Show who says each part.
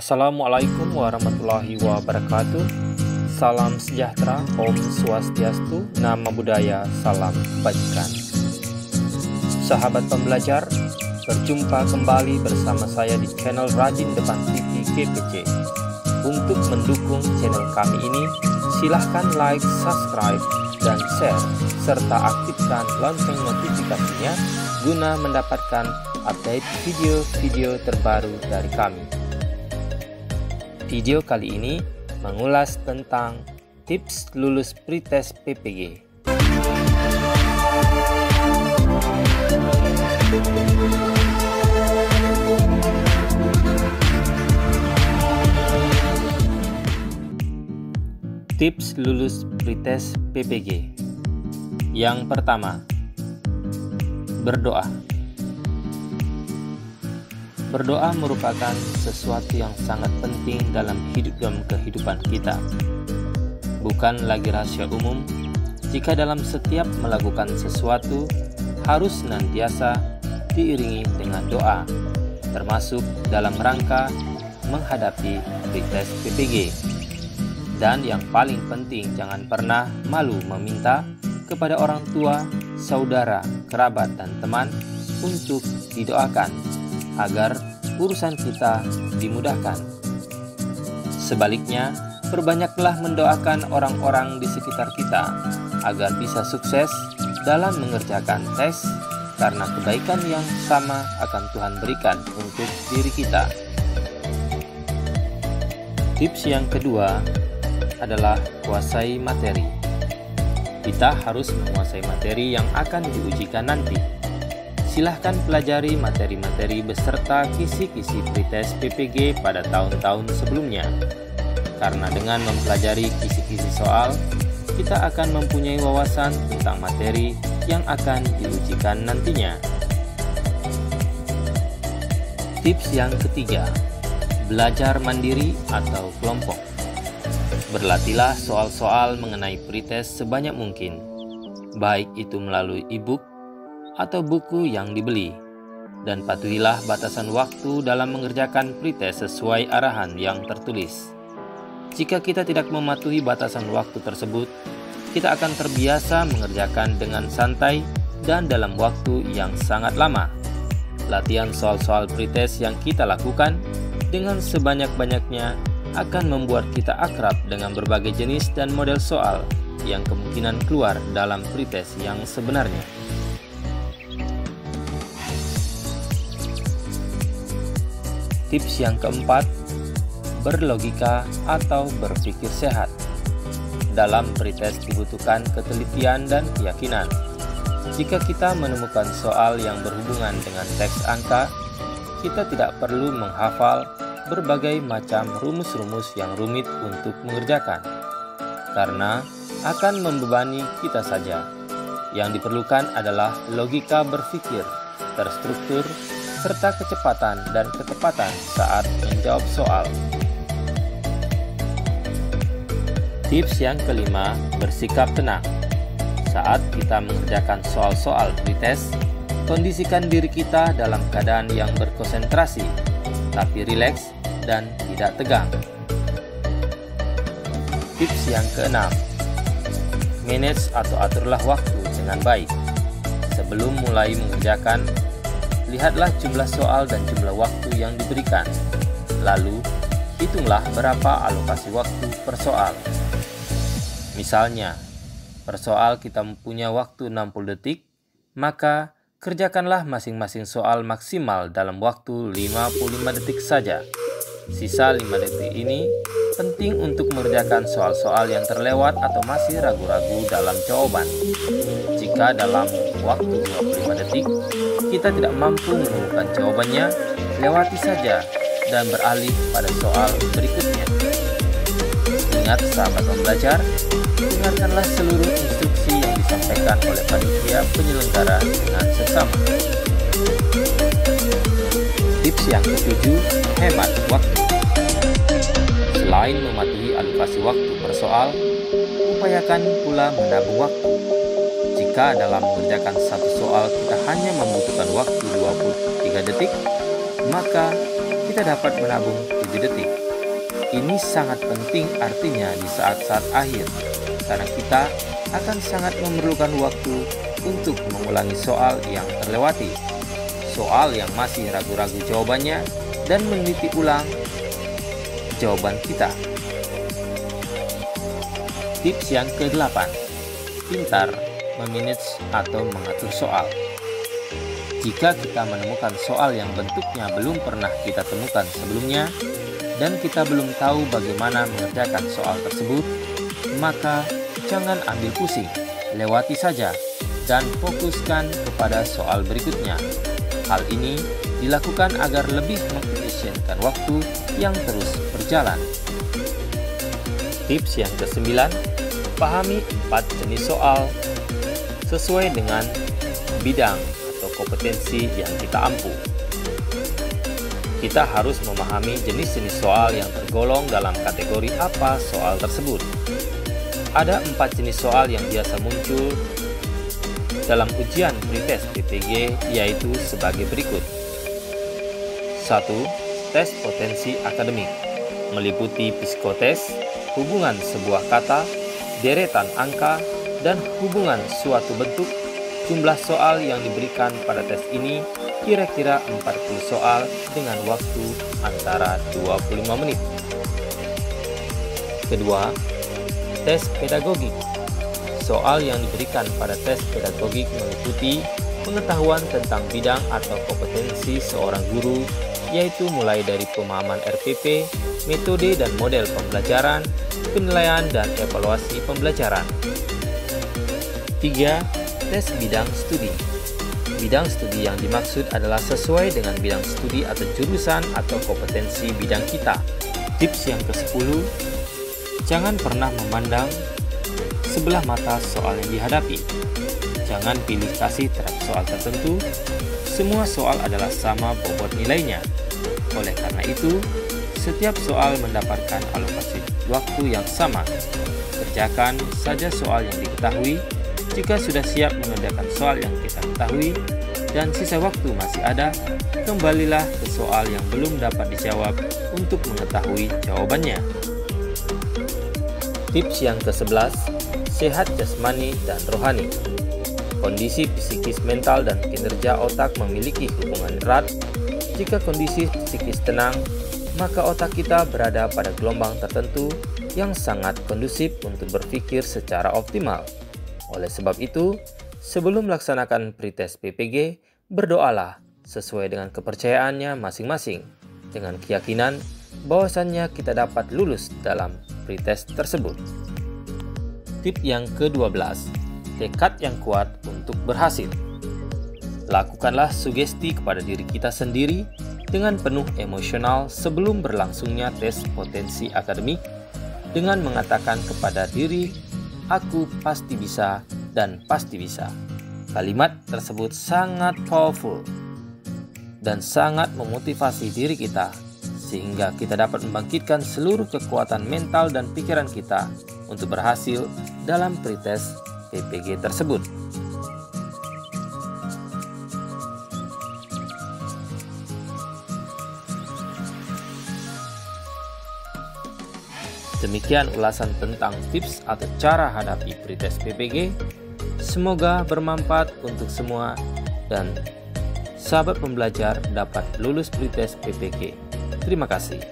Speaker 1: Assalamualaikum warahmatullahi wabarakatuh. Salam sejahtera, Om Swastiastu, Nama Budaya, Salam Kebajikan. Sahabat pembelajar, berjumpa kembali bersama saya di channel Rajin Depan TV GPC. Untuk mendukung channel kami ini, silahkan like, subscribe, dan share, serta aktifkan lonceng notifikasinya guna mendapatkan update video-video terbaru dari kami. Video kali ini mengulas tentang tips lulus pretest PPG. Tips lulus pretest PPG. Yang pertama, berdoa. Berdoa merupakan sesuatu yang sangat penting dalam kehidupan kita. Bukan lagi rahasia umum jika dalam setiap melakukan sesuatu harus senantiasa diiringi dengan doa, termasuk dalam rangka menghadapi pretest PPG. Dan yang paling penting, jangan pernah malu meminta kepada orang tua, saudara, kerabat, dan teman untuk didoakan agar urusan kita dimudahkan. Sebaliknya, perbanyaklah mendoakan orang-orang di sekitar kita agar bisa sukses dalam mengerjakan tes, karena kebaikan yang sama akan Tuhan berikan untuk diri kita. Tips yang kedua adalah kuasai materi. Kita harus menguasai materi yang akan diujikan nanti. Silahkan pelajari materi-materi beserta kisi-kisi pretest PPG pada tahun-tahun sebelumnya. Karena dengan mempelajari kisi-kisi soal, kita akan mempunyai wawasan tentang materi yang akan diujikan nantinya. Tips yang ketiga, belajar mandiri atau kelompok. Berlatihlah soal-soal mengenai pretest sebanyak mungkin, baik itu melalui e-book atau buku yang dibeli, dan patuhilah batasan waktu dalam mengerjakan pretest sesuai arahan yang tertulis. Jika kita tidak mematuhi batasan waktu tersebut, kita akan terbiasa mengerjakan dengan santai dan dalam waktu yang sangat lama. Latihan soal-soal pretest yang kita lakukan dengan sebanyak-banyaknya akan membuat kita akrab dengan berbagai jenis dan model soal yang kemungkinan keluar dalam pretest yang sebenarnya. Tips yang keempat, berlogika atau berpikir sehat. Dalam pretest dibutuhkan ketelitian dan keyakinan. Jika kita menemukan soal yang berhubungan dengan teks angka, kita tidak perlu menghafal berbagai macam rumus-rumus yang rumit untuk mengerjakan, karena akan membebani kita saja. Yang diperlukan adalah logika berpikir, terstruktur, serta kecepatan dan ketepatan saat menjawab soal. Tips yang kelima, bersikap tenang. Saat kita mengerjakan soal-soal pretest, kondisikan diri kita dalam keadaan yang berkonsentrasi, tapi rileks dan tidak tegang. Tips yang keenam, manage atau aturlah waktu dengan baik. Sebelum mulai mengerjakan, lihatlah jumlah soal dan jumlah waktu yang diberikan. Lalu, hitunglah berapa alokasi waktu per soal. Misalnya, per soal kita mempunyai waktu 60 detik, maka kerjakanlah masing-masing soal maksimal dalam waktu 55 detik saja. Sisa 5 detik ini penting untuk mengerjakan soal-soal yang terlewat atau masih ragu-ragu dalam jawaban. Jika dalam waktu 25 detik kita tidak mampu menemukan jawabannya, lewati saja dan beralih pada soal berikutnya. Ingat sahabat pembelajar, dengarkanlah seluruh instruksi yang disampaikan oleh panitia penyelenggara dengan seksama. Tips yang ketujuh, hemat waktu. Selain mematuhi alokasi waktu per soal, upayakan pula menabung waktu. Jika dalam mengerjakan satu soal kita hanya membutuhkan waktu 23 detik, maka kita dapat menabung 7 detik. Ini sangat penting artinya di saat-saat akhir, karena kita akan sangat memerlukan waktu untuk mengulangi soal yang terlewati, soal yang masih ragu-ragu jawabannya, dan meneliti ulang jawaban kita. Tips yang ke-8, pintar memanage atau mengatur soal. Jika kita menemukan soal yang bentuknya belum pernah kita temukan sebelumnya, dan kita belum tahu bagaimana mengerjakan soal tersebut, maka jangan ambil pusing, lewati saja, dan fokuskan kepada soal berikutnya. Hal ini dilakukan agar lebih mengefisienkan waktu yang terus berjalan. Tips yang ke-9, pahami 4 jenis soal sesuai dengan bidang atau kompetensi yang kita ampu. Kita harus memahami jenis-jenis soal yang tergolong dalam kategori apa soal tersebut. Ada 4 jenis soal yang biasa muncul dalam ujian pretest PPG, yaitu sebagai berikut. 1. Tes potensi akademik, meliputi psikotes, hubungan sebuah kata, deretan angka, dan hubungan suatu bentuk. Jumlah soal yang diberikan pada tes ini kira-kira 40 soal dengan waktu antara 25 menit. Kedua, tes pedagogik. Soal yang diberikan pada tes pedagogik meliputi pengetahuan tentang bidang atau kompetensi seorang guru, yaitu mulai dari pemahaman RPP, metode dan model pembelajaran, penilaian dan evaluasi pembelajaran. 3. Tes bidang studi. Bidang studi yang dimaksud adalah sesuai dengan bidang studi atau jurusan atau kompetensi bidang kita. Tips yang ke-10, jangan pernah memandang sebelah mata soal yang dihadapi. Jangan pilih kasih terhadap soal tertentu. Semua soal adalah sama bobot nilainya. Oleh karena itu, setiap soal mendapatkan alokasi waktu yang sama. Kerjakan saja soal yang diketahui. Jika sudah siap mengerjakan soal yang kita ketahui dan sisa waktu masih ada, kembalilah ke soal yang belum dapat dijawab untuk mengetahui jawabannya. Tips yang ke-11, sehat jasmani dan rohani. Kondisi psikis, mental, dan kinerja otak memiliki hubungan erat. Jika kondisi psikis tenang, maka otak kita berada pada gelombang tertentu yang sangat kondusif untuk berpikir secara optimal. Oleh sebab itu, sebelum melaksanakan pretest PPG, berdoalah sesuai dengan kepercayaannya masing-masing, dengan keyakinan bahwasannya kita dapat lulus dalam pretest tersebut. Tip yang ke-12, tekad yang kuat untuk berhasil. Lakukanlah sugesti kepada diri kita sendiri dengan penuh emosional sebelum berlangsungnya tes potensi akademik, dengan mengatakan kepada diri, "Aku pasti bisa dan pasti bisa." Kalimat tersebut sangat powerful dan sangat memotivasi diri kita, sehingga kita dapat membangkitkan seluruh kekuatan mental dan pikiran kita untuk berhasil dalam pretest PPG tersebut. Demikian ulasan tentang tips atau cara hadapi pretest PPG. Semoga bermanfaat untuk semua dan sahabat pembelajar dapat lulus pretest PPG. Terima kasih.